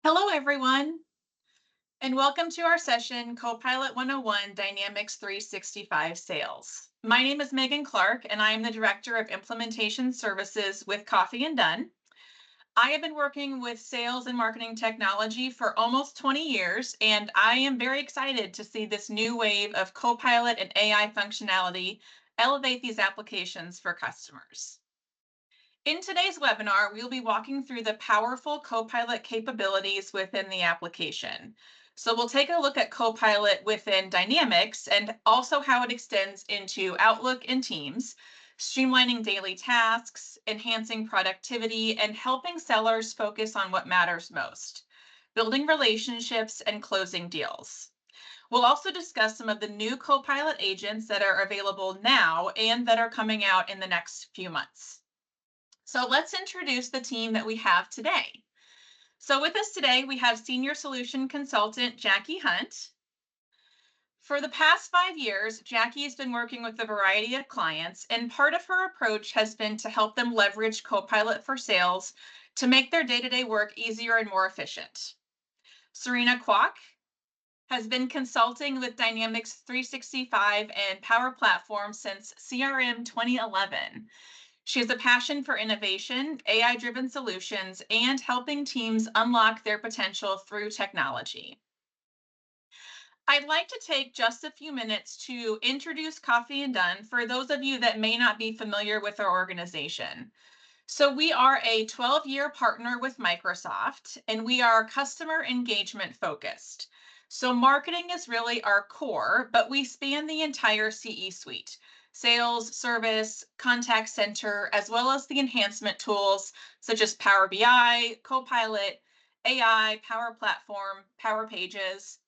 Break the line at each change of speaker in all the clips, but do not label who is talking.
Hello, everyone, and welcome to our session, Copilot 101 Dynamics 365 Sales. My name is Megan Clark, and I am the Director of Implementation Services with Coffee and Done. I have been working with sales and marketing technology for almost 20 years, and I am very excited to see this new wave of Copilot and AI functionality elevate these applications for customers. In today's webinar, we'll be walking through the powerful Copilot capabilities within the application. So we'll take a look at Copilot within Dynamics and also how it extends into Outlook and Teams, streamlining daily tasks, enhancing productivity, and helping sellers focus on what matters most, building relationships and closing deals. We'll also discuss some of the new Copilot agents that are available now and that are coming out in the next few months. So let's introduce the team that we have today. So with us today, we have Senior Solution Consultant Jackie Hunt. For the past 5 years, Jackie has been working with a variety of clients, and part of her approach has been to help them leverage Copilot for sales to make their day-to-day work easier and more efficient. Serina Kwok has been consulting with Dynamics 365 and Power Platform since CRM 2011. She has a passion for innovation, AI-driven solutions, and helping teams unlock their potential through technology. I'd like to take just a few minutes to introduce Coffee and Done for those of you that may not be familiar with our organization. So we are a 12-year partner with Microsoft, and we are customer engagement focused. So marketing is really our core, but we span the entire CE suite: sales, service, contact center, as well as the enhancement tools such as Power BI, Copilot, AI, Power Platform, Power Pages.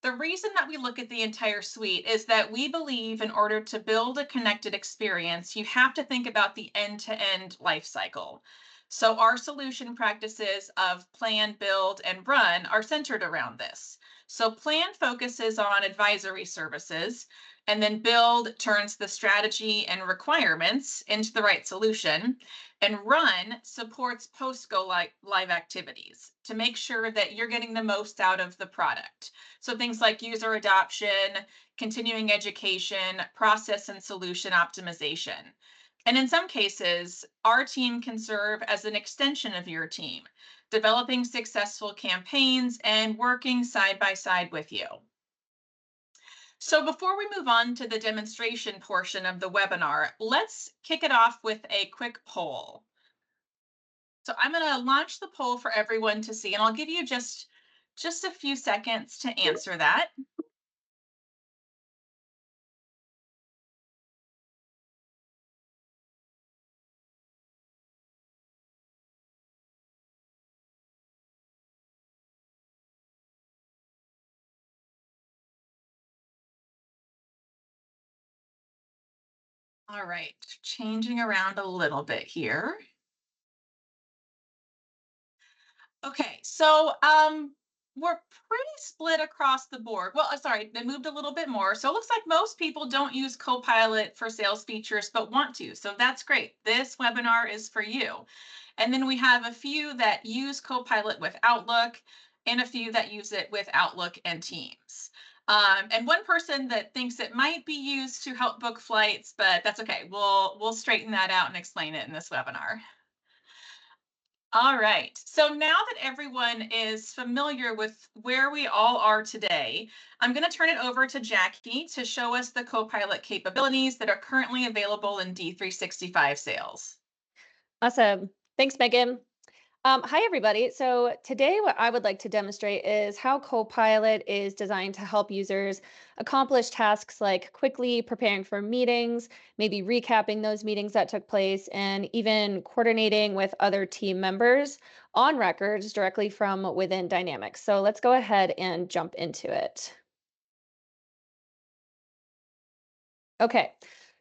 The reason that we look at the entire suite is that we believe in order to build a connected experience, you have to think about the end-to-end life cycle. So our solution practices of plan, build, and run are centered around this. So plan focuses on advisory services, and then build turns the strategy and requirements into the right solution, and run supports post-go live activities to make sure that you're getting the most out of the product. So things like user adoption, continuing education, process and solution optimization. And in some cases, our team can serve as an extension of your team, developing successful campaigns and working side by side with you. So before we move on to the demonstration portion of the webinar, let's kick it off with a quick poll. So I'm going to launch the poll for everyone to see, and I'll give you just a few seconds to answer that. All right, changing around a little bit here. Okay, so we're pretty split across the board. Well, sorry, they moved a little bit more. So it looks like most people don't use Copilot for sales features, but want to. So that's great. This webinar is for you. And then we have a few that use Copilot with Outlook and a few that use it with Outlook and Teams. And one person that thinks it might be used to help book flights, but that's okay. We'll straighten that out and explain it in this webinar. All right. So now that everyone is familiar with where we all are today, I'm going to turn it over to Jackie to show us the Copilot capabilities that are currently available in D365 Sales.
Awesome. Thanks, Megan. Hi, everybody. So today what I would like to demonstrate is how Copilot is designed to help users accomplish tasks like quickly preparing for meetings, maybe recapping those meetings that took place, and even coordinating with other team members on records directly from within Dynamics. So let's go ahead and jump into it. Okay.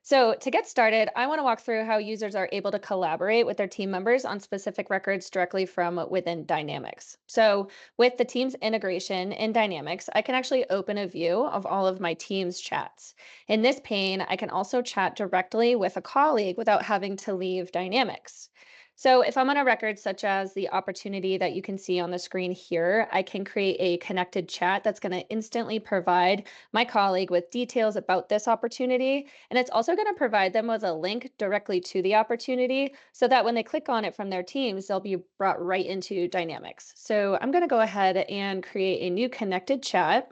So to get started, I want to walk through how users are able to collaborate with their team members on specific records directly from within Dynamics. So with the Teams integration in Dynamics, I can actually open a view of all of my Teams chats. In this pane, I can also chat directly with a colleague without having to leave Dynamics. So if I'm on a record such as the opportunity that you can see on the screen here, I can create a connected chat that's going to instantly provide my colleague with details about this opportunity. And it's also going to provide them with a link directly to the opportunity so that when they click on it from their teams, they'll be brought right into Dynamics. So I'm going to go ahead and create a new connected chat.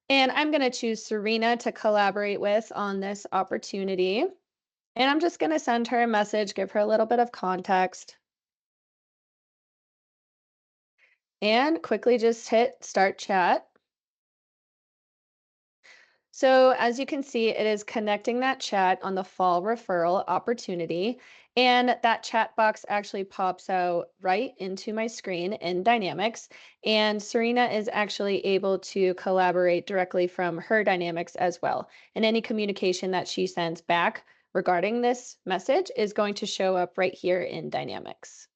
And I'm going to choose Serena to collaborate with on this opportunity. And I'm just going to send her a message, give her a little bit of context, and quickly just hit start chat. So as you can see, it is connecting that chat on the fall referral opportunity. And that chat box actually pops out right into my screen in Dynamics. And Serena is actually able to collaborate directly from her Dynamics as well. And any communication that she sends back regarding this message is going to show up right here in Dynamics.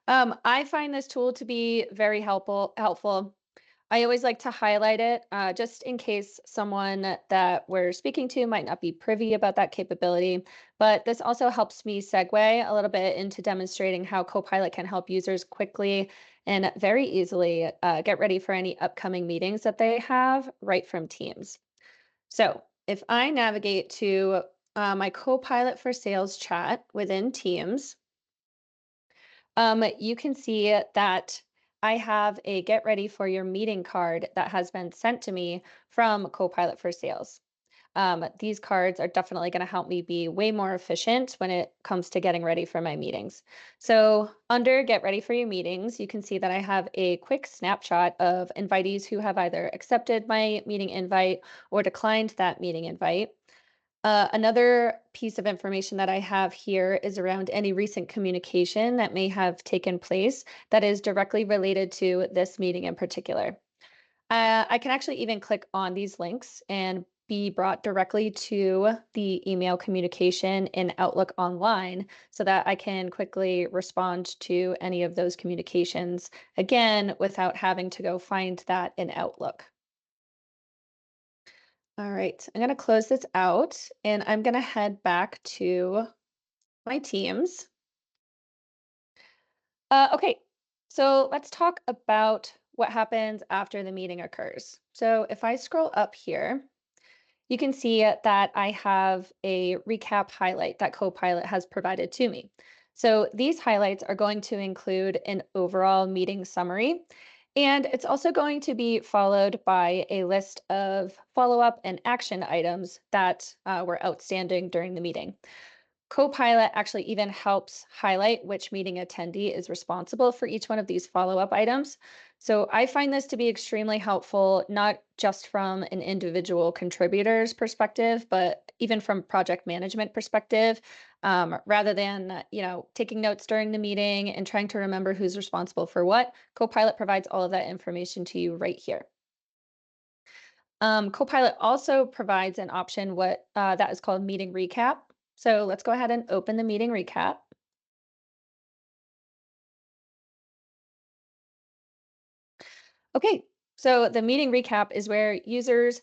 I find this tool to be very helpful. I always like to highlight it just in case someone that we're speaking to might not be privy about that capability. But this also helps me segue a little bit into demonstrating how Copilot can help users quickly and very easily get ready for any upcoming meetings that they have right from Teams. So if I navigate to my Copilot for Sales chat within Teams, you can see that I have a get ready for your meeting card that has been sent to me from Copilot for Sales. These cards are definitely going to help me be way more efficient when it comes to getting ready for my meetings. So, under Get Ready for Your Meetings, you can see that I have a quick snapshot of invitees who have either accepted my meeting invite or declined that meeting invite. Another piece of information that I have here is around any recent communication that may have taken place that is directly related to this meeting in particular. I can actually even click on these links and be brought directly to the email communication in Outlook Online so that I can quickly respond to any of those communications again without having to go find that in Outlook. All right, I'm going to close this out and I'm going to head back to my teams. Okay, so let's talk about what happens after the meeting occurs. So if I scroll up here, you can see that I have a recap highlight that Copilot has provided to me. So these highlights are going to include an overall meeting summary, and it's also going to be followed by a list of follow-up and action items that were outstanding during the meeting. Copilot actually even helps highlight which meeting attendee is responsible for each one of these follow-up items. So I find this to be extremely helpful, not just from an individual contributor's perspective, but even from project management perspective. Rather than taking notes during the meeting and trying to remember who's responsible for what, Copilot provides all of that information to you right here. Copilot also provides an option that is called meeting recap. So let's go ahead and open the meeting recap. Okay, so the meeting recap is where users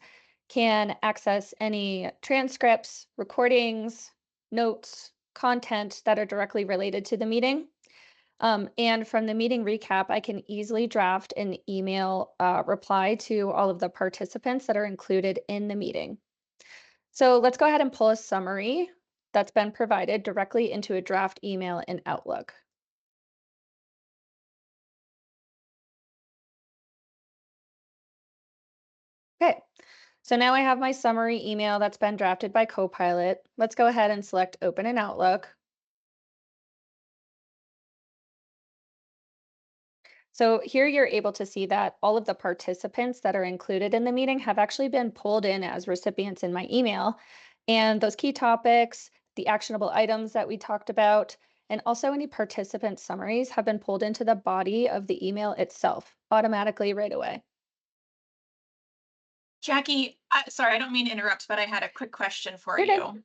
can access any transcripts, recordings, notes, content that are directly related to the meeting. And from the meeting recap, I can easily draft an email reply to all of the participants that are included in the meeting. So let's go ahead and pull a summary that's been provided directly into a draft email in Outlook. Okay, so now I have my summary email that's been drafted by Copilot. Let's go ahead and select Open in Outlook. So here you're able to see that all of the participants that are included in the meeting have actually been pulled in as recipients in my email. And those key topics, the actionable items that we talked about, and also any participant summaries have been pulled into the body of the email itself automatically right away.
Jackie, sorry, I don't mean to interrupt, but I had a quick question for
You're good.
you.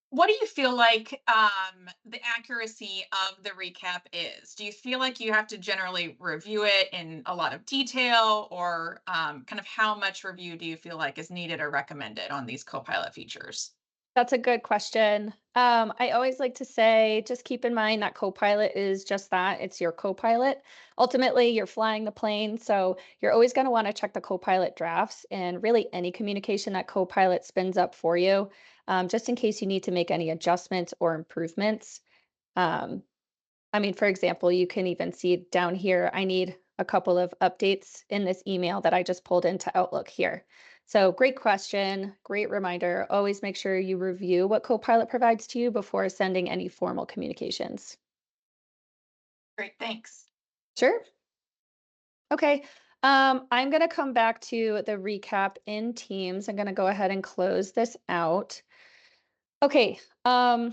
What do you feel like the accuracy of the recap is? Do you feel like you have to generally review it in a lot of detail, or kind of how much review do you feel like is needed or recommended on these Copilot features?
That's a good question. I always like to say, just keep in mind that Copilot is just that. It's your Copilot. Ultimately, you're flying the plane, so you're always going to want to check the Copilot drafts and really any communication that Copilot spins up for you, just in case you need to make any adjustments or improvements. Um, I mean, for example, you can even see down here, I need a couple of updates in this email that I just pulled into Outlook here. So great question, great reminder. Always make sure you review what Copilot provides to you before sending any formal communications.
Great, thanks.
Sure. Okay. I'm going to come back to the recap in Teams. I'm going to go ahead and close this out. Okay. So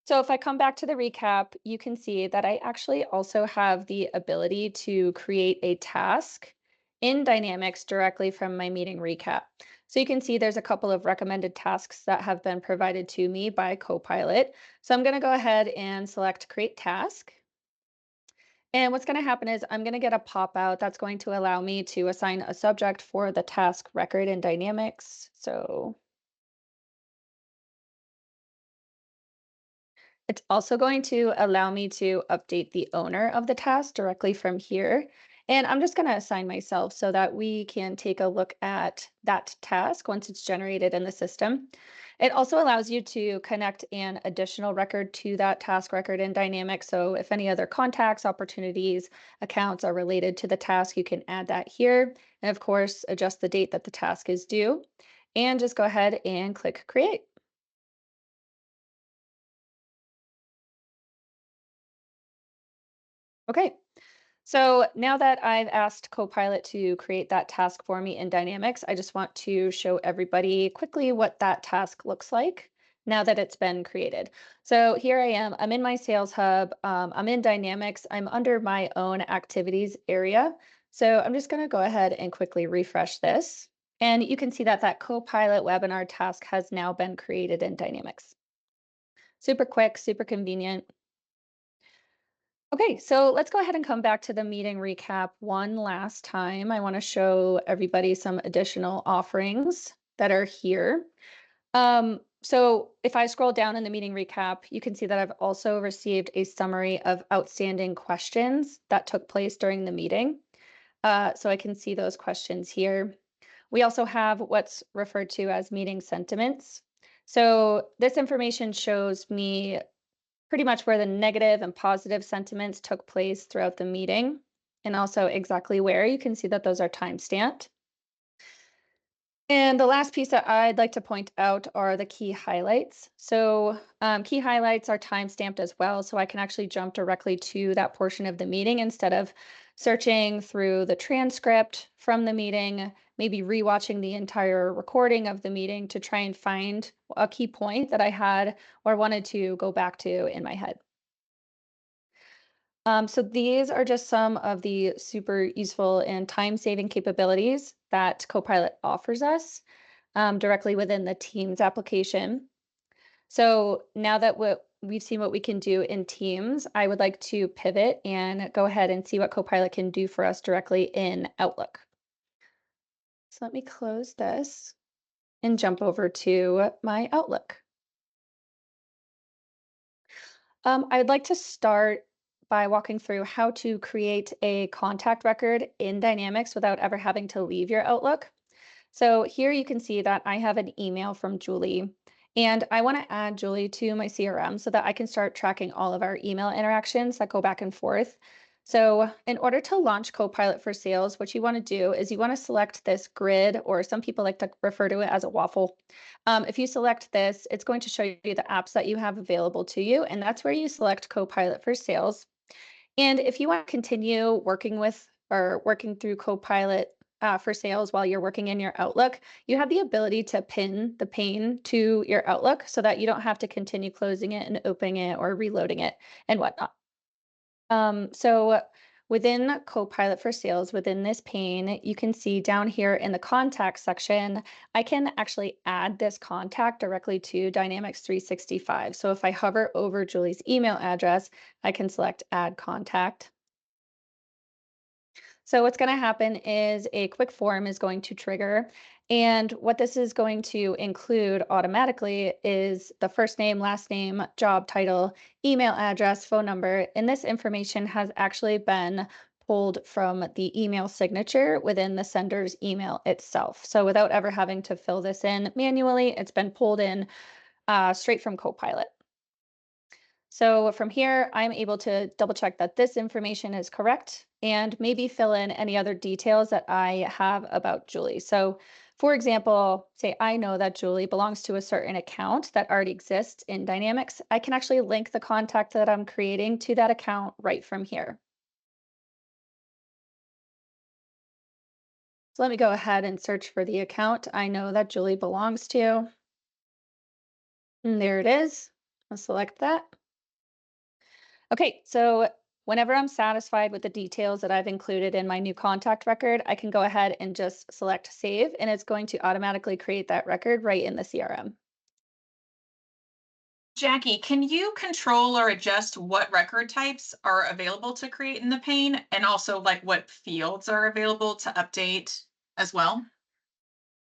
if I come back to the recap, you can see that I actually also have the ability to create a task in Dynamics directly from my meeting recap. So you can see there's a couple of recommended tasks that have been provided to me by Copilot. So I'm going to go ahead and select Create Task. And what's going to happen is I'm going to get a pop out that's going to allow me to assign a subject for the task record in Dynamics. So it's also going to allow me to update the owner of the task directly from here. And I'm just going to assign myself so that we can take a look at that task once it's generated in the system. It also allows you to connect an additional record to that task record in Dynamics. So if any other contacts, opportunities, accounts are related to the task, you can add that here. And of course, adjust the date that the task is due. And just go ahead and click Create. Okay. So now that I've asked Copilot to create that task for me in Dynamics, I just want to show everybody quickly what that task looks like now that it's been created. So here I am, I'm in my Sales Hub, I'm in Dynamics, I'm under my own activities area. So I'm just gonna go ahead and quickly refresh this. And you can see that that Copilot webinar task has now been created in Dynamics. Super quick, super convenient. Okay, so let's go ahead and come back to the meeting recap one last time. I want to show everybody some additional offerings that are here. So if I scroll down in the meeting recap, you can see that I've also received a summary of outstanding questions that took place during the meeting. So I can see those questions here. We also have what's referred to as meeting sentiments. So this information shows me pretty much where the negative and positive sentiments took place throughout the meeting, and also exactly where. You can see that those are time-stamped. And the last piece that I'd like to point out are the key highlights. So key highlights are time-stamped as well, so I can actually jump directly to that portion of the meeting instead of searching through the transcript from the meeting, maybe rewatching the entire recording of the meeting to try and find a key point that I had or wanted to go back to in my head. So these are just some of the super useful and time-saving capabilities that Copilot offers us directly within the Teams application. So now that we've seen what we can do in Teams, I would like to pivot and go ahead and see what Copilot can do for us directly in Outlook. So let me close this and jump over to my Outlook. I would like to start by walking through how to create a contact record in Dynamics without ever having to leave your Outlook. So here you can see that I have an email from Julie, and I want to add Julie to my CRM so that I can start tracking all of our email interactions that go back and forth. So in order to launch Copilot for Sales, what you want to do is you want to select this grid, or some people like to refer to it as a waffle. If you select this, it's going to show you the apps that you have available to you, and that's where you select Copilot for Sales. And if you want to continue working with or working through Copilot for Sales while you're working in your Outlook, you have the ability to pin the pane to your Outlook so that you don't have to continue closing it and opening it or reloading it and whatnot. So Within Copilot for Sales, within this pane, you can see down here in the contact section, I can actually add this contact directly to Dynamics 365. So if I hover over Julie's email address, I can select Add Contact. So what's going to happen is a quick form is going to trigger. And what this is going to include automatically is the first name, last name, job title, email address, phone number. And this information has actually been pulled from the email signature within the sender's email itself. So without ever having to fill this in manually, it's been pulled in straight from Copilot. So from here, I'm able to double check that this information is correct and maybe fill in any other details that I have about Julie. So for example, say I know that Julie belongs to a certain account that already exists in Dynamics. I can actually link the contact that I'm creating to that account right from here. So let me go ahead and search for the account I know that Julie belongs to. And there it is. I'll select that. Okay, so whenever I'm satisfied with the details that I've included in my new contact record, I can go ahead and just select save, and it's going to automatically create that record right in the CRM.
Jackie, can you control or adjust what record types are available to create in the pane and also like what fields are available to update as well?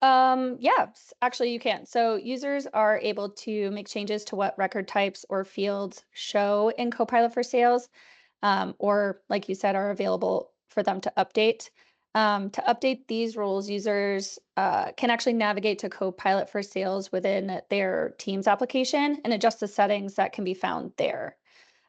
Yeah, actually you can. So users are able to make changes to what record types or fields show in Copilot for Sales, or like you said, are available for them to update. To update these rules, users can actually navigate to Copilot for Sales within their Teams application and adjust the settings that can be found there.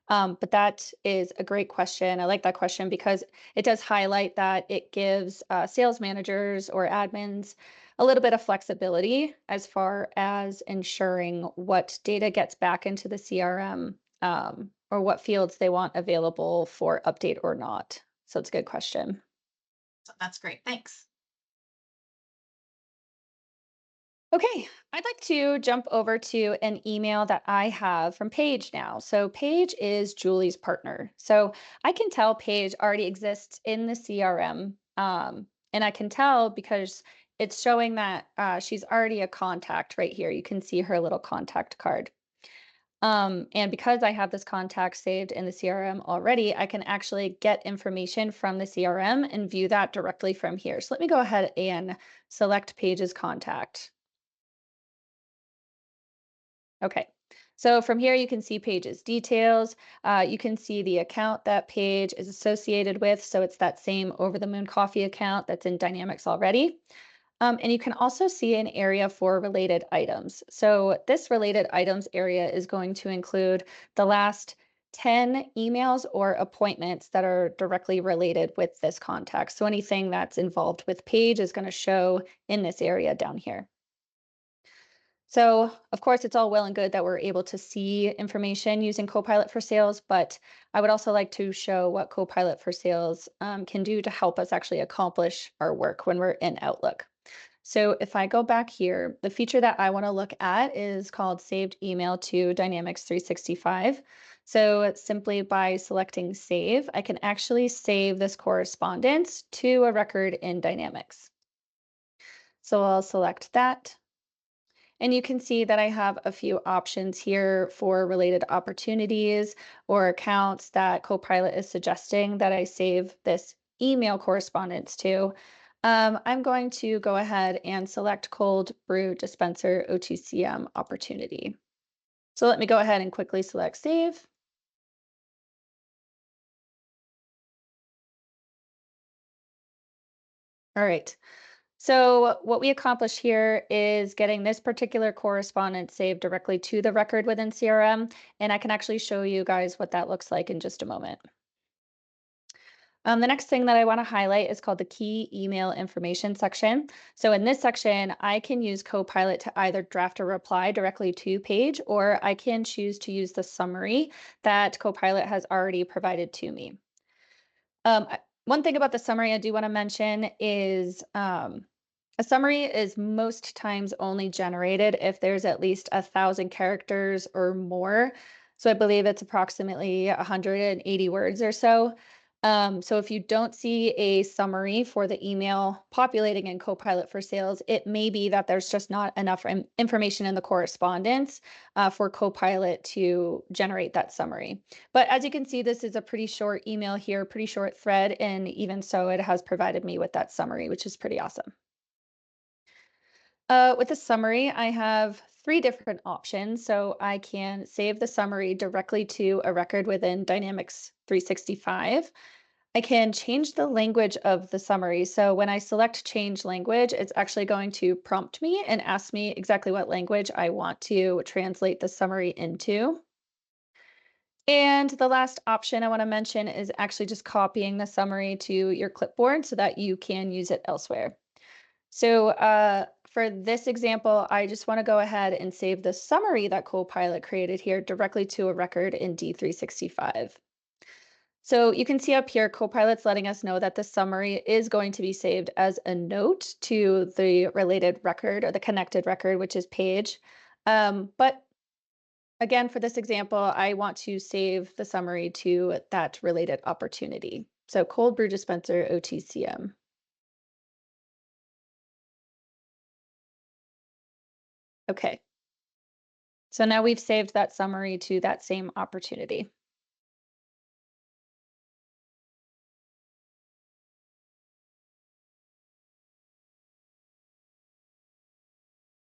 But that is a great question. I like that question because it does highlight that it gives sales managers or admins a little bit of flexibility as far as ensuring what data gets back into the CRM, or what fields they want available for update or not. So it's a good question.
So that's great. Thanks.
Okay, I'd like to jump over to an email that I have from Paige now. So Paige is Julie's partner. So I can tell Paige already exists in the CRM. And I can tell because it's showing that she's already a contact right here. You can see her little contact card. And because I have this contact saved in the CRM already, I can actually get information from the CRM and view that directly from here. So let me go ahead and select Paige's contact. Okay. So from here, you can see Page's details. You can see the account that Page is associated with. So it's that same Over the Moon Coffee account that's in Dynamics already. And you can also see an area for related items. So this related items area is going to include the last 10 emails or appointments that are directly related with this contact. So anything that's involved with Page is going to show in this area down here. So, of course, it's all well and good that we're able to see information using Copilot for Sales, but I would also like to show what Copilot for Sales can do to help us actually accomplish our work when we're in Outlook. So if I go back here, the feature that I want to look at is called Saved Email to Dynamics 365. So simply by selecting Save, I can actually save this correspondence to a record in Dynamics. So I'll select that. And you can see that I have a few options here for related opportunities or accounts that Copilot is suggesting that I save this email correspondence to. I'm going to go ahead and select cold brew dispenser OTCM opportunity. So let me go ahead and quickly select save. All right. So what we accomplish here is getting this particular correspondence saved directly to the record within CRM, and I can actually show you guys what that looks like in just a moment. The next thing that I want to highlight is called the key email information section. So in this section, I can use Copilot to either draft a reply directly to Page, or I can choose to use the summary that Copilot has already provided to me. One thing about the summary I do want to mention is a summary is most times only generated if there's at least 1,000 characters or more. So I believe it's approximately 180 words or so. So if you don't see a summary for the email populating in Copilot for Sales, it may be that there's just not enough information in the correspondence for Copilot to generate that summary. But as you can see, this is a pretty short email here, pretty short thread, and even so, it has provided me with that summary, which is pretty awesome. With the summary, I have three different options. So I can save the summary directly to a record within Dynamics 365. I can change the language of the summary. So when I select change language, it's actually going to prompt me and ask me exactly what language I want to translate the summary into. And the last option I want to mention is actually just copying the summary to your clipboard so that you can use it elsewhere. So for this example, I just want to go ahead and save the summary that Copilot created here directly to a record in D365. So you can see up here, Copilot's letting us know that the summary is going to be saved as a note to the related record or the connected record, which is page. But again, for this example, I want to save the summary to that related opportunity. So cold brew dispenser OTCM. Okay. So now we've saved that summary to that same opportunity.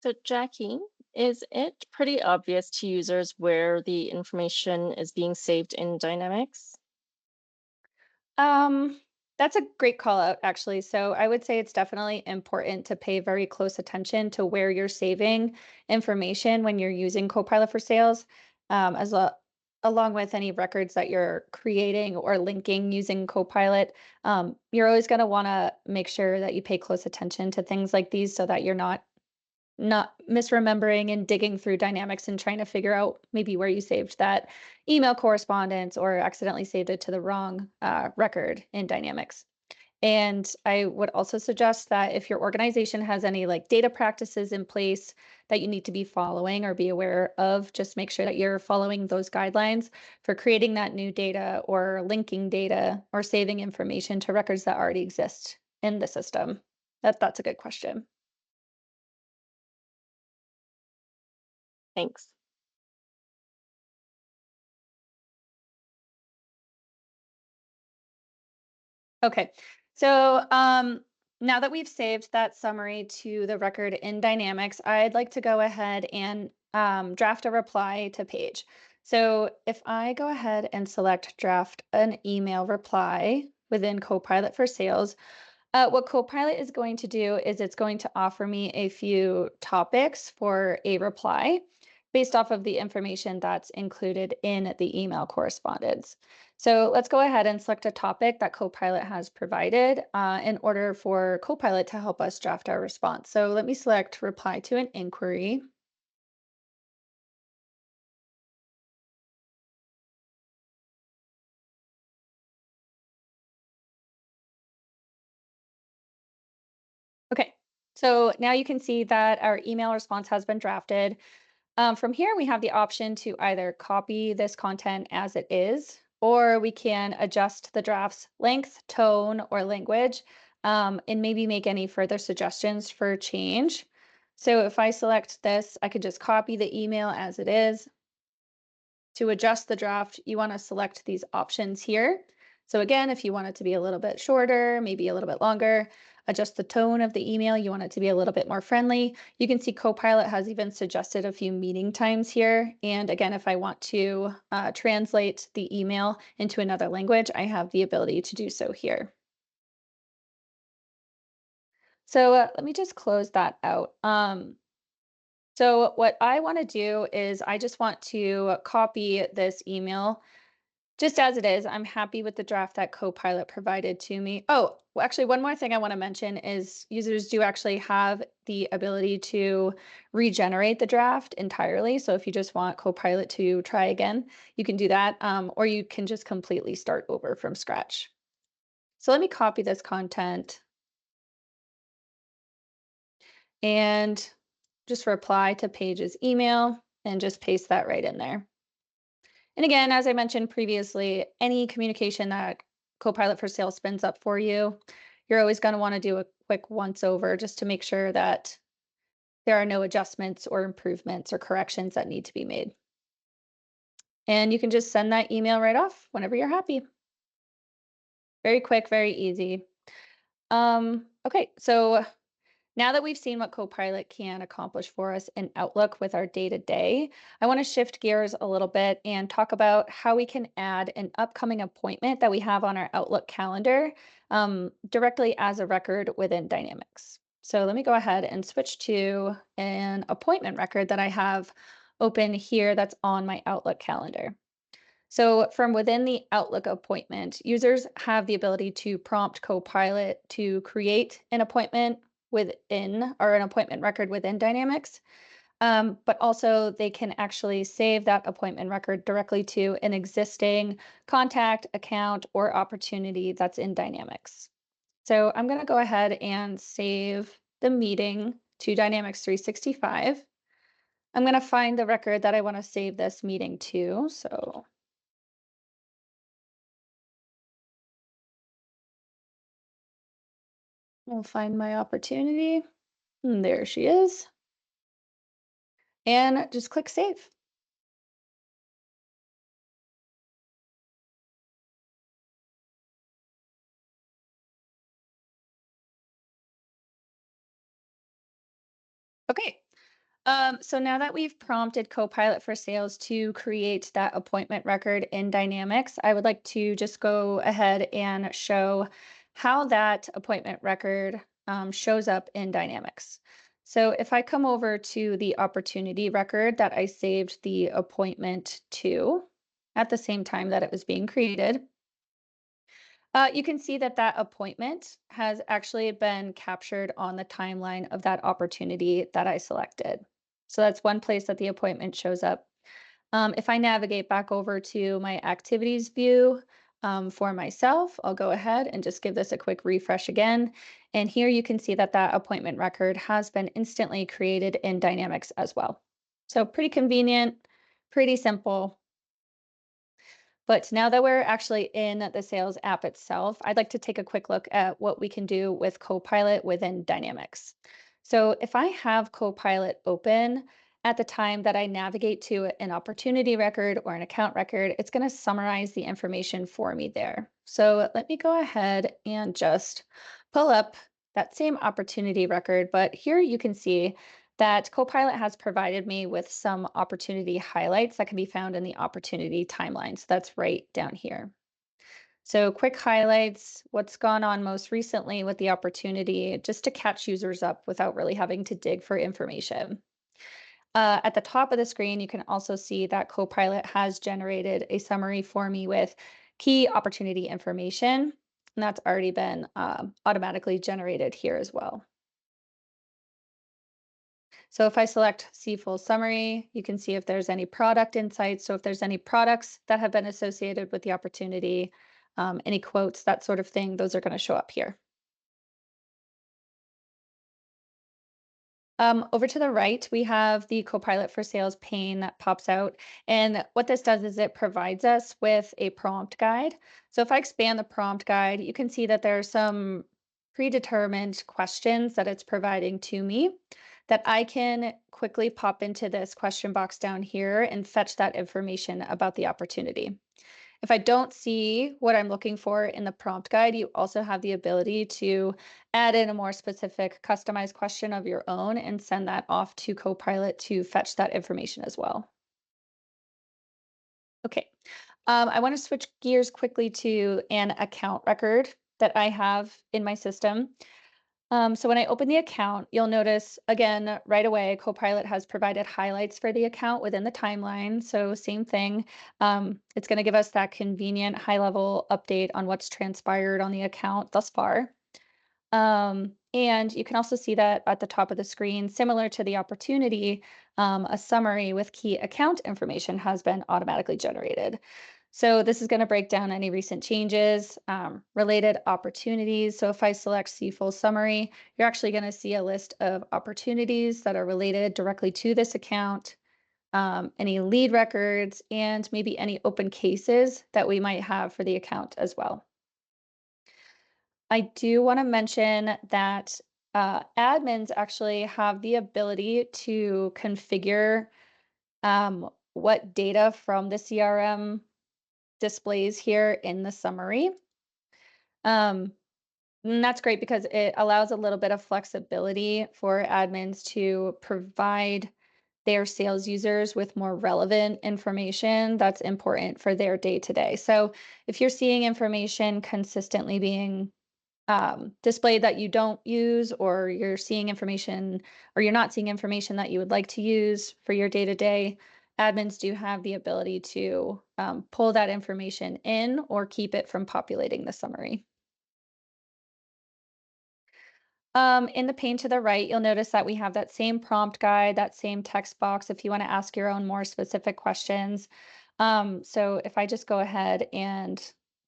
So, Jackie, is it pretty obvious to users where the information is being saved in Dynamics?
Um, that's a great call out, actually. So I would say it's definitely important to pay very close attention to where you're saving information when you're using Copilot for Sales, along with any records that you're creating or linking using Copilot. You're always going to want to make sure that you pay close attention to things like these so that you're not misremembering and digging through Dynamics and trying to figure out maybe where you saved that email correspondence or accidentally saved it to the wrong record in Dynamics. And I would also suggest that if your organization has any like data practices in place that you need to be following or be aware of, just make sure that you're following those guidelines for creating that new data or linking data or saving information to records that already exist in the system. That's a good question.
Thanks.
Okay. So now that we've saved that summary to the record in Dynamics, I'd like to go ahead and draft a reply to page. So if I go ahead and select draft an email reply within Copilot for Sales, what Copilot is going to do is it's going to offer me a few topics for a reply based off of the information that's included in the email correspondence. So let's go ahead and select a topic that Copilot has provided in order for Copilot to help us draft our response. So let me select reply to an inquiry. Okay, so now you can see that our email response has been drafted. From here, we have the option to either copy this content as it is, or we can adjust the draft's length, tone, or language, and maybe make any further suggestions for change. So if I select this, I could just copy the email as it is. To adjust the draft, you want to select these options here. So again, if you want it to be a little bit shorter, maybe a little bit longer, adjust the tone of the email. You want it to be a little bit more friendly. You can see Copilot has even suggested a few meeting times here. And again, if I want to translate the email into another language, I have the ability to do so here. So let me just close that out. So what I want to do is I just want to copy this email just as it is. I'm happy with the draft that Copilot provided to me. Oh, well, actually, one more thing I want to mention is users do actually have the ability to regenerate the draft entirely. So if you just want Copilot to try again, you can do that, or you can just completely start over from scratch. So let me copy this content and just reply to Paige's email and just paste that right in there. And again, as I mentioned previously, any communication that Copilot for Sales spins up for you, you're always going to want to do a quick once over just to make sure that there are no adjustments or improvements or corrections that need to be made. And you can just send that email right off whenever you're happy. Very quick, very easy. Okay, so now that we've seen what Copilot can accomplish for us in Outlook with our day to day, I want to shift gears a little bit and talk about how we can add an upcoming appointment that we have on our Outlook calendar directly as a record within Dynamics. So let me go ahead and switch to an appointment record that I have open here that's on my Outlook calendar. So, from within the Outlook appointment, users have the ability to prompt Copilot to create an appointment within or an appointment record within Dynamics. But also, they can actually save that appointment record directly to an existing contact, account, or opportunity that's in Dynamics. So, I'm going to go ahead and save the meeting to Dynamics 365. I'm going to find the record that I want to save this meeting to. So, I'll find my opportunity. And there she is. And just click save. Okay. So now that we've prompted Copilot for Sales to create that appointment record in Dynamics, I would like to just go ahead and show how that appointment record shows up in Dynamics. So if I come over to the opportunity record that I saved the appointment to at the same time that it was being created, you can see that that appointment has actually been captured on the timeline of that opportunity that I selected. So that's one place that the appointment shows up. If I navigate back over to my activities view for myself, I'll go ahead and just give this a quick refresh again. And here you can see that that appointment record has been instantly created in Dynamics as well. So pretty convenient, pretty simple. But now that we're actually in the sales app itself, I'd like to take a quick look at what we can do with Copilot within Dynamics. So if I have Copilot open at the time that I navigate to an opportunity record or an account record, it's going to summarize the information for me there. So let me go ahead and just pull up that same opportunity record. But here you can see that Copilot has provided me with some opportunity highlights that can be found in the opportunity timeline. So that's right down here. So quick highlights, what's gone on most recently with the opportunity, just to catch users up without really having to dig for information. At the top of the screen, you can also see that Copilot has generated a summary for me with key opportunity information, and that's already been automatically generated here as well. So if I select see full summary, you can see if there's any product insights. So if there's any products that have been associated with the opportunity, any quotes, that sort of thing, those are going to show up here. Over to the right, we have the Copilot for Sales pane that pops out. And what this does is it provides us with a prompt guide. So if I expand the prompt guide, you can see that there are some predetermined questions that it's providing to me that I can quickly pop into this question box down here and fetch that information about the opportunity. If I don't see what I'm looking for in the prompt guide, you also have the ability to add in a more specific customized question of your own and send that off to Copilot to fetch that information as well. Okay, I want to switch gears quickly to an account record that I have in my system. So when I open the account, you'll notice again right away, Copilot has provided highlights for the account within the timeline. So same thing. It's going to give us that convenient high-level update on what's transpired on the account thus far. And you can also see that at the top of the screen, similar to the opportunity, a summary with key account information has been automatically generated. So this is going to break down any recent changes, related opportunities. So if I select see full summary, you're actually going to see a list of opportunities that are related directly to this account, any lead records, and maybe any open cases that we might have for the account as well. I do want to mention that admins actually have the ability to configure what data from the CRM displays here in the summary. Um, and that's great because it allows a little bit of flexibility for admins to provide their sales users with more relevant information that's important for their day to day. So if you're seeing information consistently being displayed that you don't use, or you're seeing information, or you're not seeing information that you would like to use for your day to day, admins do have the ability to pull that information in or keep it from populating the summary. In the pane to the right, you'll notice that we have that same prompt guide, that same text box if you want to ask your own more specific questions. So if I just go ahead and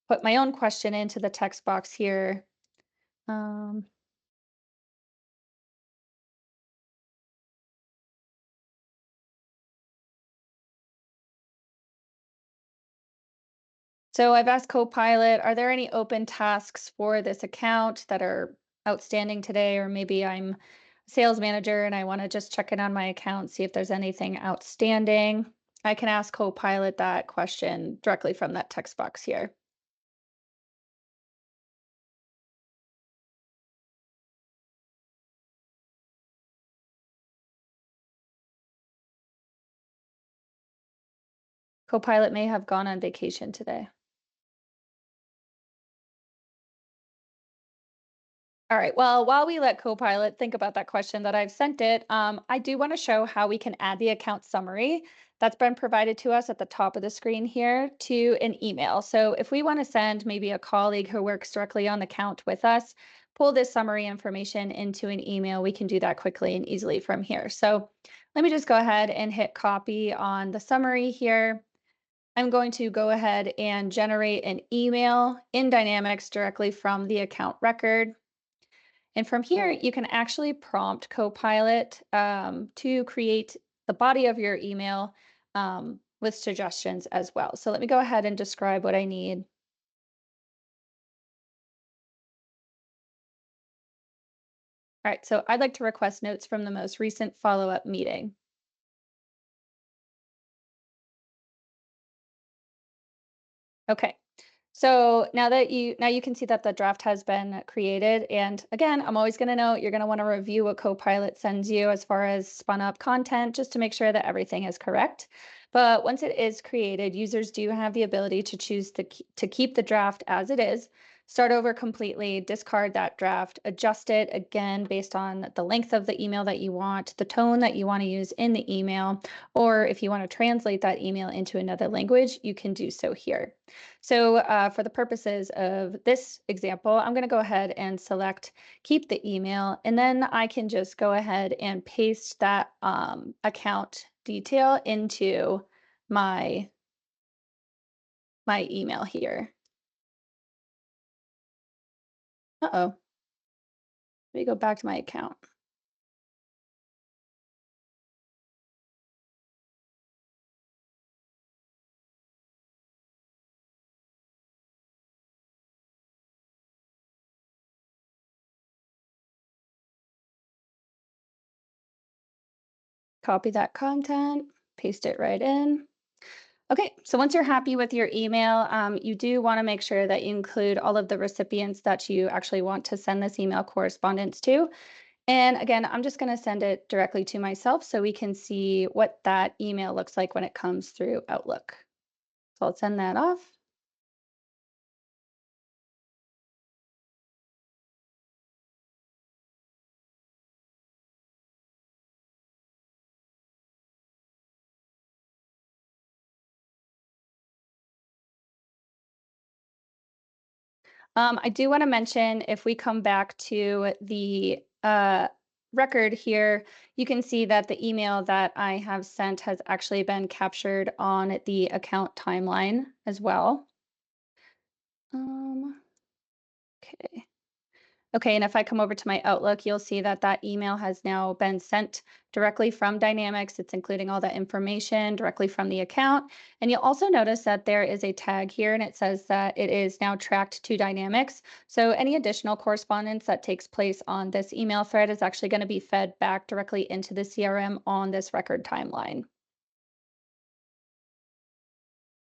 put my own question into the text box here, um, so I've asked Copilot, are there any open tasks for this account that are outstanding today? Or maybe I'm a sales manager and I want to just check in on my account, see if there's anything outstanding. I can ask Copilot that question directly from that text box here. Copilot may have gone on vacation today. All right. Well, while we let Copilot think about that question that I've sent it, I do want to show how we can add the account summary that's been provided to us at the top of the screen here to an email. So if we want to send maybe a colleague who works directly on the account with us, pull this summary information into an email, we can do that quickly and easily from here. So let me just go ahead and hit copy on the summary here. I'm going to go ahead and generate an email in Dynamics directly from the account record. And from here, you can actually prompt Copilot to create the body of your email with suggestions as well. So let me go ahead and describe what I need. All right, so I'd like to request notes from the most recent follow-up meeting. Okay. So now you can see that the draft has been created. And again, I'm always going to note you're going to want to review what Copilot sends you as far as spun up content, just to make sure that everything is correct. But once it is created, users do have the ability to choose to keep the draft as it is, start over completely, discard that draft, adjust it again based on the length of the email that you want, the tone that you want to use in the email, or if you want to translate that email into another language, you can do so here. So for the purposes of this example, I'm going to go ahead and select keep the email, and then I can just go ahead and paste that account detail into my my email here. Uh-oh, let me go back to my account. Copy that content, paste it right in. Okay, so once you're happy with your email, you do want to make sure that you include all of the recipients that you actually want to send this email correspondence to. And again, I'm just going to send it directly to myself so we can see what that email looks like when it comes through Outlook. So I'll send that off. I do want to mention if we come back to the record here, you can see that the email that I have sent has actually been captured on the account timeline as well. Okay. Okay, and if I come over to my Outlook, you'll see that that email has now been sent directly from Dynamics. It's including all that information directly from the account. And you'll also notice that there is a tag here and it says that it is now tracked to Dynamics. So any additional correspondence that takes place on this email thread is actually going to be fed back directly into the CRM on this record timeline.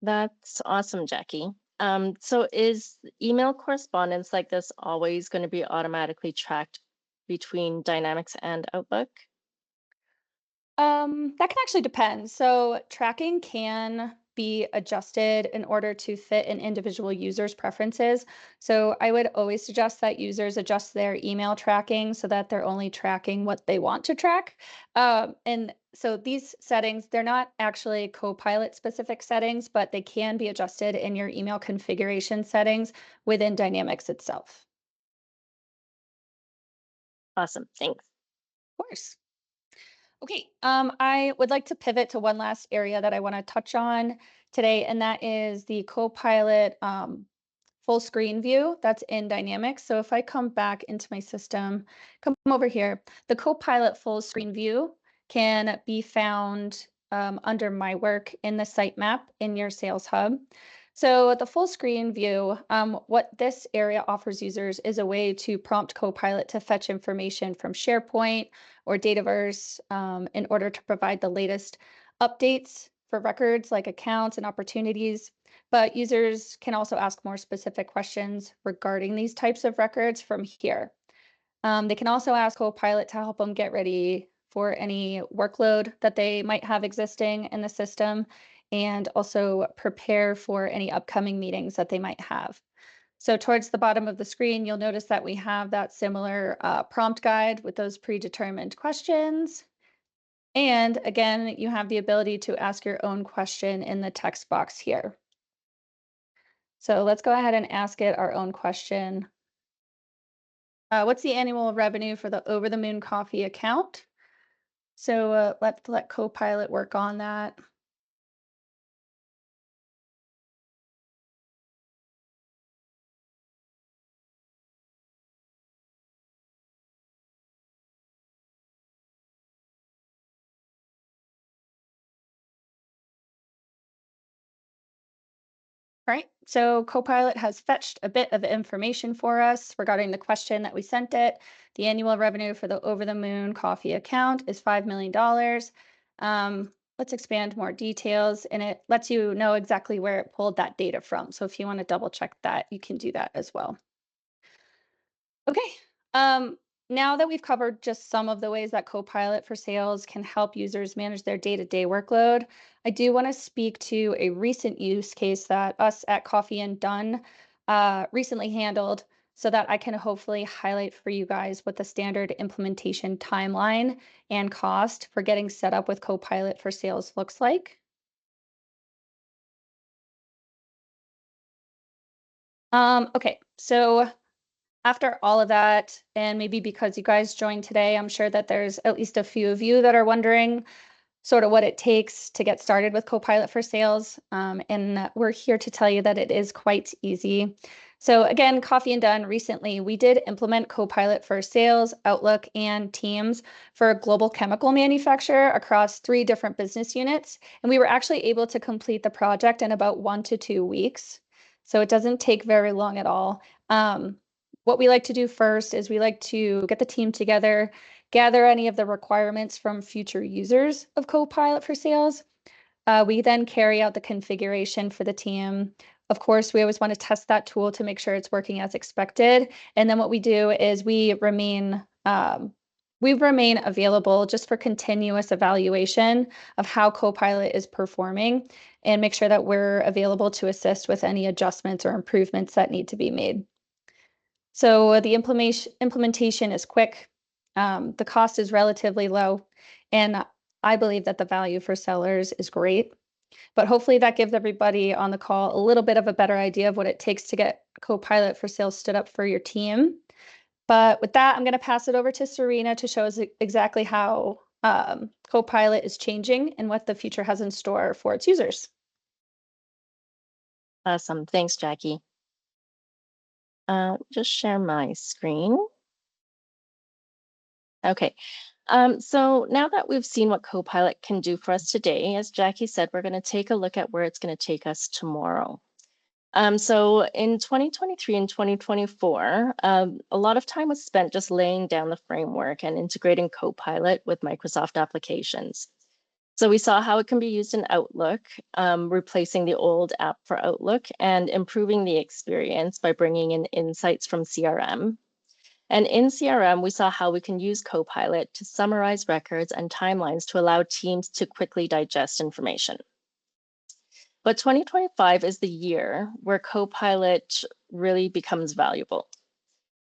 That's awesome, Jackie. So is email correspondence like this always going to be automatically tracked between Dynamics and Outlook?
That can actually depend. So tracking can be adjusted in order to fit an individual user's preferences. So I would always suggest that users adjust their email tracking so that they're only tracking what they want to track. And so these settings, they're not actually Copilot specific settings, but they can be adjusted in your email configuration settings within Dynamics itself.
Awesome, thanks.
Of course. Okay, I would like to pivot to one last area that I want to touch on today, and that is the Copilot full screen view that's in Dynamics. So if I come back into my system, come over here, the Copilot full screen view can be found under My Work in the sitemap in your Sales Hub. So the full screen view, what this area offers users is a way to prompt Copilot to fetch information from SharePoint or Dataverse in order to provide the latest updates for records like accounts and opportunities. But users can also ask more specific questions regarding these types of records from here. They can also ask Copilot to help them get ready for any workload that they might have existing in the system and also prepare for any upcoming meetings that they might have. So towards the bottom of the screen, you'll notice that we have that similar prompt guide with those predetermined questions. And again, you have the ability to ask your own question in the text box here. So let's go ahead and ask it our own question. What's the annual revenue for the Over the Moon Coffee account? So let's let Copilot work on that. Right. So Copilot has fetched a bit of information for us regarding the question that we sent it. The annual revenue for the Over the Moon Coffee account is $5 million. Let's expand more details, and it lets you know exactly where it pulled that data from. So if you want to double check that, you can do that as well. Okay. Um, Now that we've covered just some of the ways that Copilot for Sales can help users manage their day-to-day workload, I do want to speak to a recent use case that us at Coffee and Done recently handled so that I can hopefully highlight for you guys what the standard implementation timeline and cost for getting set up with Copilot for Sales looks like. Okay, so after all of that, and maybe because you guys joined today, I'm sure that there's at least a few of you that are wondering sort of what it takes to get started with Copilot for Sales. And we're here to tell you that it is quite easy. So again, Coffee and Done recently, we did implement Copilot for Sales, Outlook, and Teams for a global chemical manufacturer across 3 different business units. And we were actually able to complete the project in about 1 to 2 weeks. So it doesn't take very long at all. What we like to do first is we like to get the team together, gather any of the requirements from future users of Copilot for Sales. We then carry out the configuration for the team. Of course, we always want to test that tool to make sure it's working as expected. And then what we do is we remain available just for continuous evaluation of how Copilot is performing and make sure that we're available to assist with any adjustments or improvements that need to be made. So the implementation is quick. The cost is relatively low, and I believe that the value for sellers is great. But hopefully that gives everybody on the call a little bit of a better idea of what it takes to get Copilot for Sales stood up for your team. But with that, I'm going to pass it over to Serina to show us exactly how Copilot is changing and what the future has in store for its users.
Awesome, thanks, Jackie. Just share my screen. Okay. So now that we've seen what Copilot can do for us today, as Jackie said, we're going to take a look at where it's going to take us tomorrow. So in 2023 and 2024, a lot of time was spent just laying down the framework and integrating Copilot with Microsoft applications. So we saw how it can be used in Outlook, replacing the old app for Outlook and improving the experience by bringing in insights from CRM. And in CRM, we saw how we can use Copilot to summarize records and timelines to allow teams to quickly digest information. But 2025 is the year where Copilot really becomes valuable.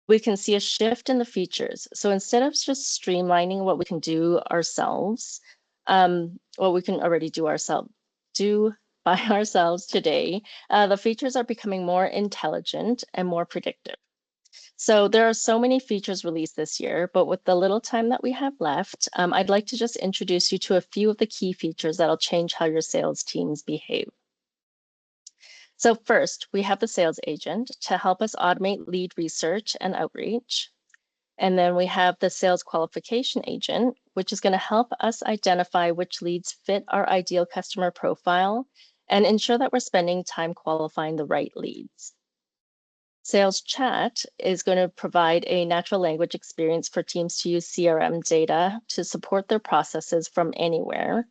We can see a shift in the features. So instead of just streamlining what we can do ourselves, what we can already do by ourselves today, the features are becoming more intelligent and more predictive. So there are so many features released this year, but with the little time that we have left, I'd like to just introduce you to a few of the key features that'll change how your sales teams behave. So first, we have the sales agent to help us automate lead research and outreach. And then we have the sales qualification agent, which is going to help us identify which leads fit our ideal customer profile and ensure that we're spending time qualifying the right leads. Sales chat is going to provide a natural language experience for teams to use CRM data to support their processes from anywhere.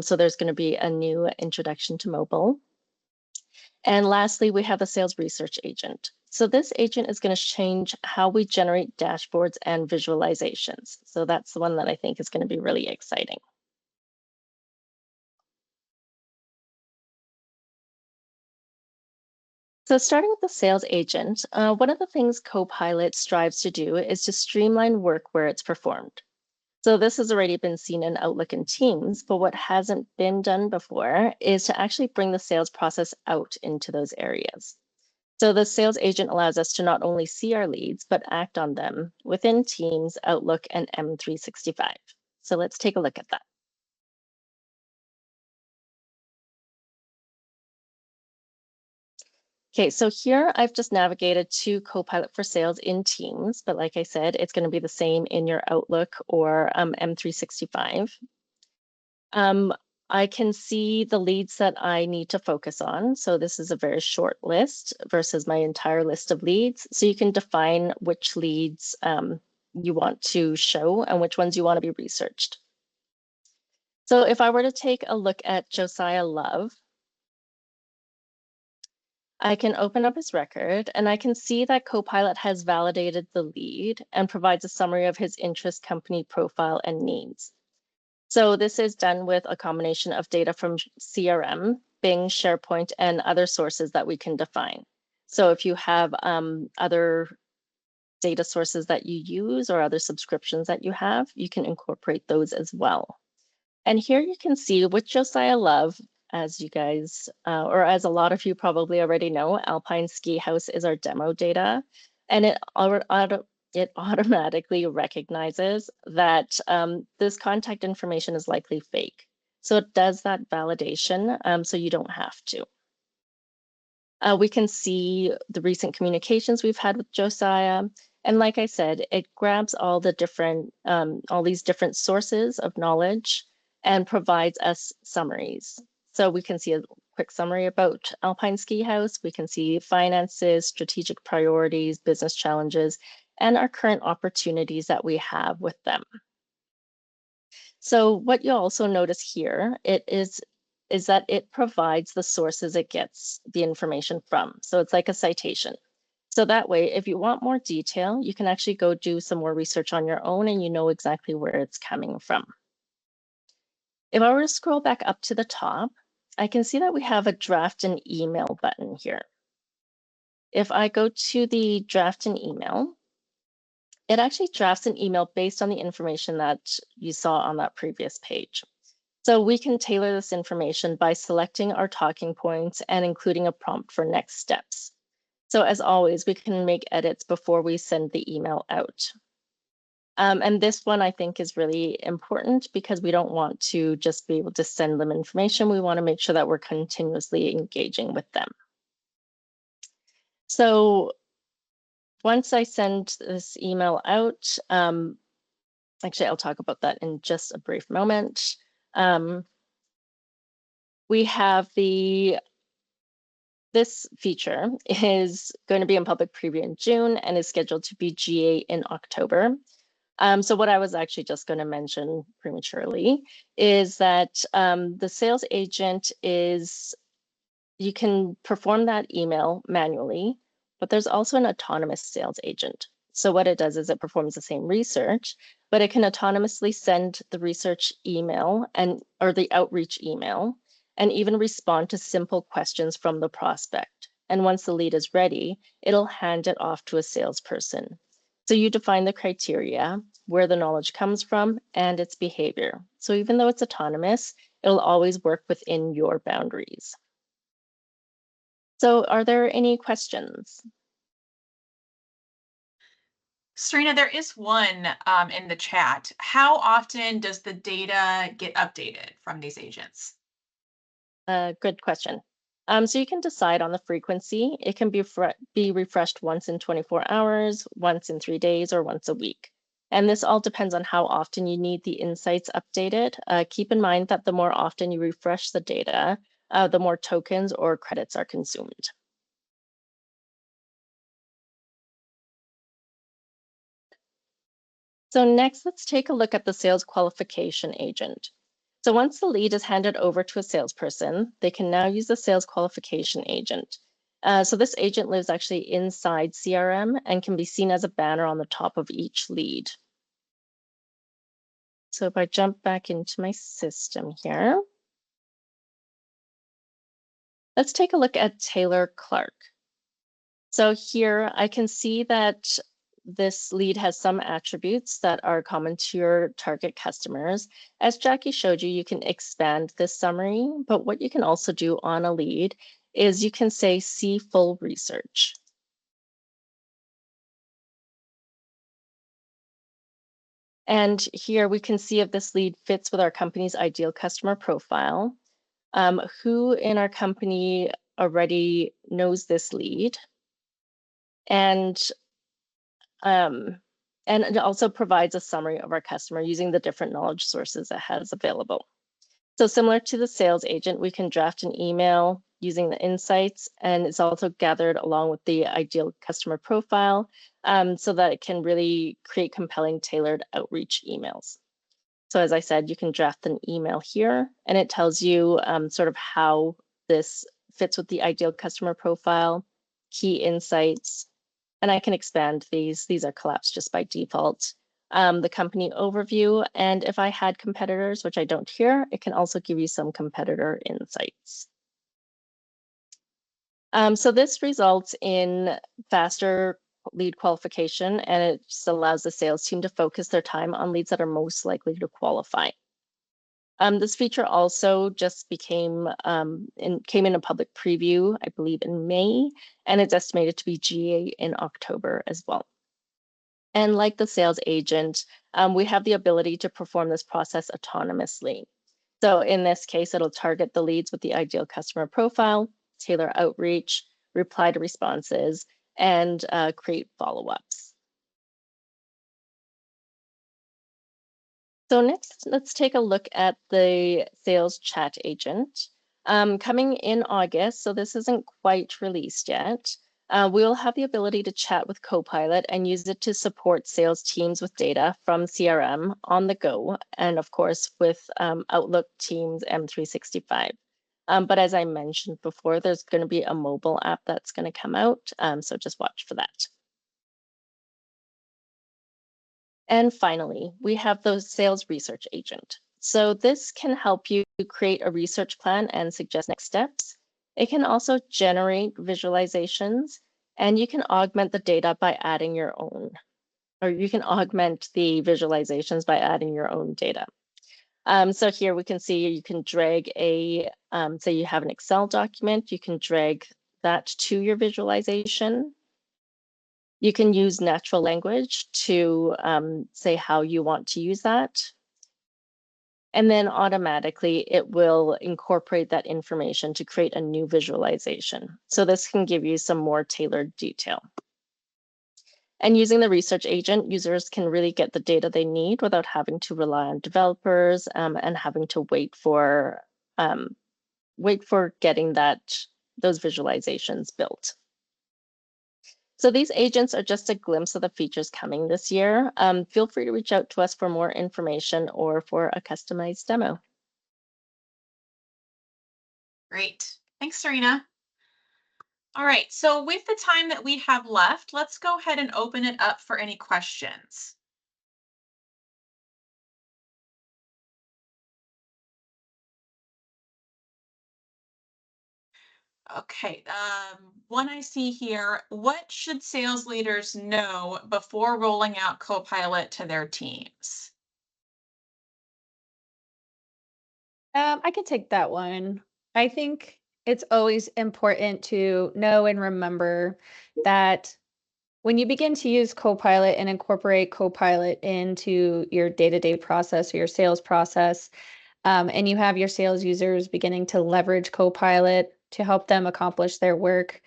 So there's going to be a new introduction to mobile. And lastly, we have the sales research agent. So this agent is going to change how we generate dashboards and visualizations. So that's the one that I think is going to be really exciting. So starting with the sales agent, one of the things Copilot strives to do is to streamline work where it's performed. So this has already been seen in Outlook and Teams, but what hasn't been done before is to actually bring the sales process out into those areas. So the sales agent allows us to not only see our leads, but act on them within Teams, Outlook, and M365. So let's take a look at that. Okay, so here I've just navigated to Copilot for Sales in Teams, but like I said, it's going to be the same in your Outlook or M365. I can see the leads that I need to focus on. So this is a very short list versus my entire list of leads. So you can define which leads you want to show and which ones you want to be researched. So if I were to take a look at Josiah Love, I can open up his record and I can see that Copilot has validated the lead and provides a summary of his interest, company profile, and needs. So this is done with a combination of data from CRM, Bing, SharePoint, and other sources that we can define. So if you have other data sources that you use or other subscriptions that you have, you can incorporate those as well. And here you can see with Josiah Love, as you guys, or as a lot of you probably already know, Alpine Ski House is our demo data, and it automatically recognizes that this contact information is likely fake. So it does that validation, so you don't have to. We can see the recent communications we've had with Josiah. And like I said, it grabs all these different sources of knowledge and provides us summaries. So we can see a quick summary about Alpine Ski House. We can see finances, strategic priorities, business challenges, and our current opportunities that we have with them. So what you'll also notice here, is that it provides the sources it gets the information from. So it's like a citation. So that way, if you want more detail, you can actually go do some more research on your own and you know exactly where it's coming from. If I were to scroll back up to the top, I can see that we have a draft an email button here. If I go to the draft an email, it actually drafts an email based on the information that you saw on that previous page. So we can tailor this information by selecting our talking points and including a prompt for next steps. So as always, we can make edits before we send the email out. And this one I think is really important because we don't want to just be able to send them information. We want to make sure that we're continuously engaging with them. So once I send this email out, Actually, I'll talk about that in just a brief moment. We have this feature is going to be in public preview in June and is scheduled to be GA in October. So what I was actually just going to mention prematurely is that the sales agent you can perform that email manually, but there's also an autonomous sales agent. So what it does is it performs the same research, but it can autonomously send the research email or the outreach email, and even respond to simple questions from the prospect. And once the lead is ready, it'll hand it off to a salesperson. So you define the criteria, where the knowledge comes from, and its behavior. So even though it's autonomous, it'll always work within your boundaries. So are there any questions?
Serina, there is one in the chat. How often does the data get updated from these agents?
Good question. So you can decide on the frequency. It can be refreshed once in 24 hours, once in 3 days, or once a week. And this all depends on how often you need the insights updated. Keep in mind that the more often you refresh the data, the more tokens or credits are consumed. So next, let's take a look at the sales qualification agent. So once the lead is handed over to a salesperson, they can now use the sales qualification agent. So this agent lives actually inside CRM and can be seen as a banner on the top of each lead. So if I jump back into my system here, let's take a look at Taylor Clark. So here I can see that this lead has some attributes that are common to your target customers. As Jackie showed you, you can expand this summary, but what you can also do on a lead is you can say, see full research. And here we can see if this lead fits with our company's ideal customer profile, who in our company already knows this lead, and it also provides a summary of our customer using the different knowledge sources it has available. So similar to the sales agent, we can draft an email using the insights, and it's also gathered along with the ideal customer profile so that it can really create compelling tailored outreach emails. So as I said, you can draft an email here, and it tells you sort of how this fits with the ideal customer profile, key insights, and I can expand these. These are collapsed just by default. The company overview, and if I had competitors, which I don't here, it can also give you some competitor insights. So this results in faster lead qualification, and it just allows the sales team to focus their time on leads that are most likely to qualify. This feature also just came in a public preview, I believe in May, and it's estimated to be GA in October as well. And like the sales agent, we have the ability to perform this process autonomously. So in this case, it'll target the leads with the ideal customer profile, tailor outreach, reply to responses, and create follow-ups. So next, let's take a look at the sales chat agent. Coming in August, so this isn't quite released yet, we'll have the ability to chat with Copilot and use it to support sales teams with data from CRM on the go, and of course with Outlook, Teams, M365. But as I mentioned before, there's going to be a mobile app that's going to come out, so just watch for that. And finally, we have the sales research agent. So this can help you create a research plan and suggest next steps. It can also generate visualizations, and you can augment the data by adding your own, or you can augment the visualizations by adding your own data. So here we can see you can drag say you have an Excel document, you can drag that to your visualization. You can use natural language to say how you want to use that. And then automatically it will incorporate that information to create a new visualization. So this can give you some more tailored detail. And using the research agent, users can really get the data they need without having to rely on developers and having to wait for getting those visualizations built. So these agents are just a glimpse of the features coming this year. Feel free to reach out to us for more information or for a customized demo.
Great. Thanks, Serena. All right, so with the time that we have left, let's go ahead and open it up for any questions. Okay, one I see here, what should sales leaders know before rolling out Copilot to their teams?
I can take that one. I think it's always important to know and remember that when you begin to use Copilot and incorporate Copilot into your day-to-day process or your sales process, and you have your sales users beginning to leverage Copilot to help them accomplish their work,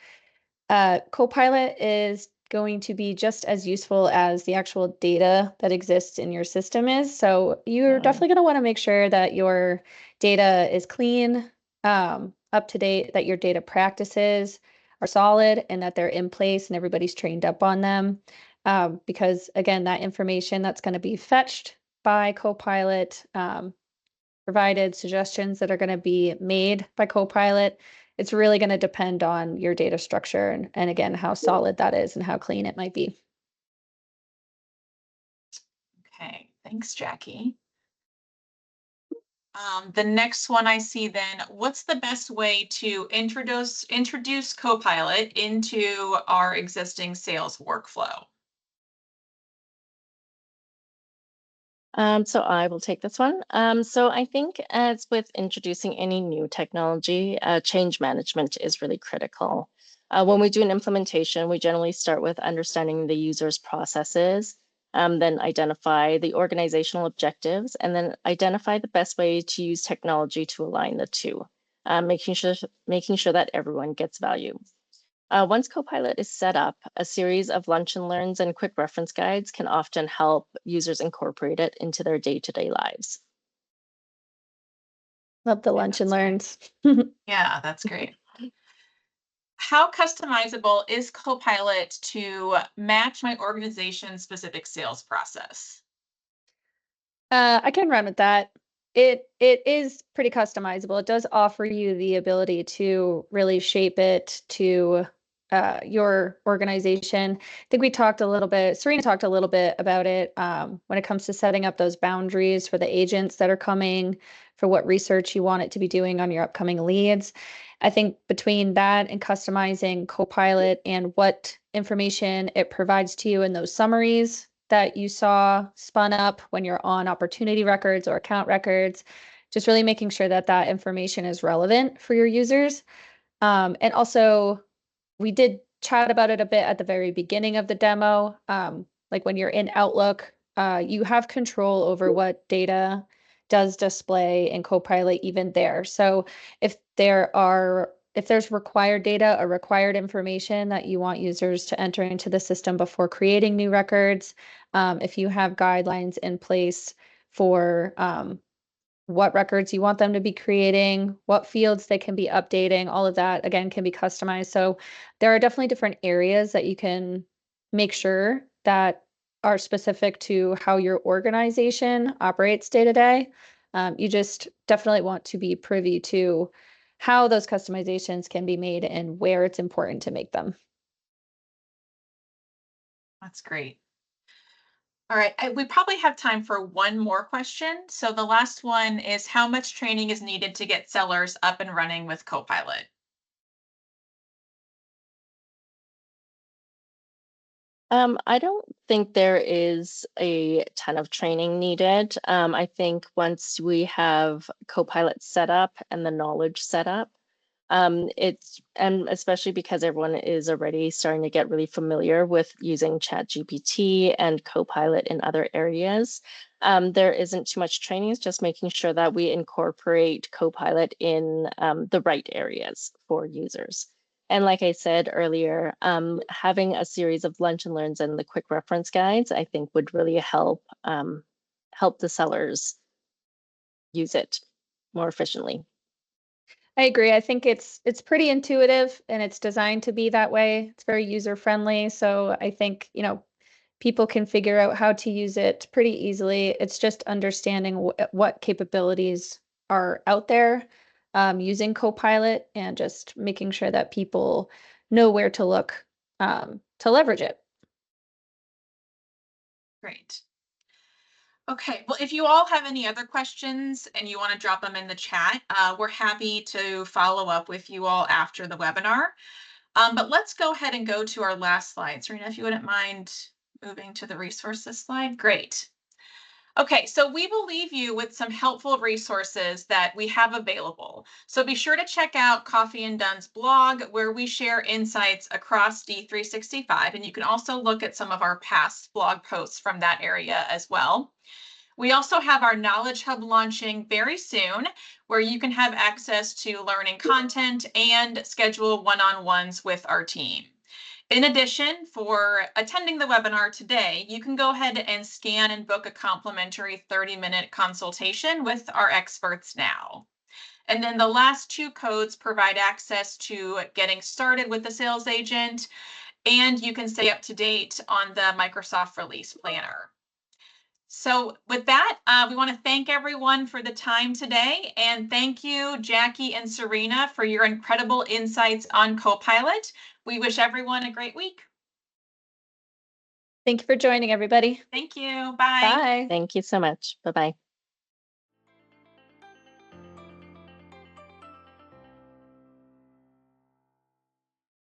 Copilot is going to be just as useful as the actual data that exists in your system is. So you're definitely going to want to make sure that your data is clean, up to date, that your data practices are solid and that they're in place and everybody's trained up on them. Because again, that information that's going to be fetched by Copilot, provided suggestions that are going to be made by Copilot, it's really going to depend on your data structure and again, how solid that is and how clean it might be.
Okay, thanks, Jackie. The next one I see then, what's the best way to introduce Copilot into our existing sales workflow?
So I will take this one. So I think as with introducing any new technology, change management is really critical. When we do an implementation, we generally start with understanding the user's processes, then identify the organizational objectives, and then identify the best way to use technology to align the two, making sure that everyone gets value. Once Copilot is set up, a series of lunch and learns and quick reference guides can often help users incorporate it into their day-to-day lives.
Love the
Yeah,
lunch and
that's
learns.
Yeah, that's great. How customizable is Copilot to match my organization's specific sales process?
I can run with that. It is pretty customizable. It does offer you the ability to really shape it to your organization. I think we talked a little bit. Serena talked a little bit about it when it comes to setting up those boundaries for the agents that are coming, for what research you want it to be doing on your upcoming leads. I think between that and customizing Copilot and what information it provides to you in those summaries that you saw spun up when you're on opportunity records or account records, just really making sure that that information is relevant for your users. And also, we did chat about it a bit at the very beginning of the demo. Like when you're in Outlook, you have control over what data does display in Copilot even there. So if there's required data or required information that you want users to enter into the system before creating new records, if you have guidelines in place for what records you want them to be creating, what fields they can be updating, all of that again can be customized. So there are definitely different areas that you can make sure that are specific to how your organization operates day to day. You just definitely want to be privy to how those customizations can be made and where it's important to make them.
That's great. All right, we probably have time for one more question. So the last one is, how much training is needed to get sellers up and running with Copilot?
I don't think there is a ton of training needed. I think once we have Copilot set up and the knowledge set up, and especially because everyone is already starting to get really familiar with using ChatGPT and Copilot in other areas, there isn't too much training. It's just making sure that we incorporate Copilot in the right areas for users. And like I said earlier, having a series of lunch and learns and the quick reference guides, I think would really help help the sellers use it more efficiently.
I agree. I think it's pretty intuitive and it's designed to be that way. It's very user friendly. So I think, people can figure out how to use it pretty easily. It's just understanding what capabilities are out there using Copilot and just making sure that people know where to look to leverage it.
Great. Okay, well, if you all have any other questions and you want to drop them in the chat, we're happy to follow up with you all after the webinar. But let's go ahead and go to our last slide. Serina, if you wouldn't mind moving to the resources slide. Great. Okay, so we will leave you with some helpful resources that we have available. So be sure to check out Coffee and Dunn's blog, where we share insights across D365. And you can also look at some of our past blog posts from that area as well. We also have our Knowledge Hub launching very soon, where you can have access to learning content and schedule one-on-ones with our team. In addition, for attending the webinar today, you can go ahead and scan and book a complimentary 30-minute consultation with our experts now. And then the last two codes provide access to getting started with the sales agent, and you can stay up to date on the Microsoft Release Planner. So with that, we want to thank everyone for the time today, and thank you, Jackie and Serina, for your incredible insights on Copilot. We wish everyone a great week.
Thank you for joining, everybody.
Thank you. Bye.
Bye.
Thank you so much. Bye-bye.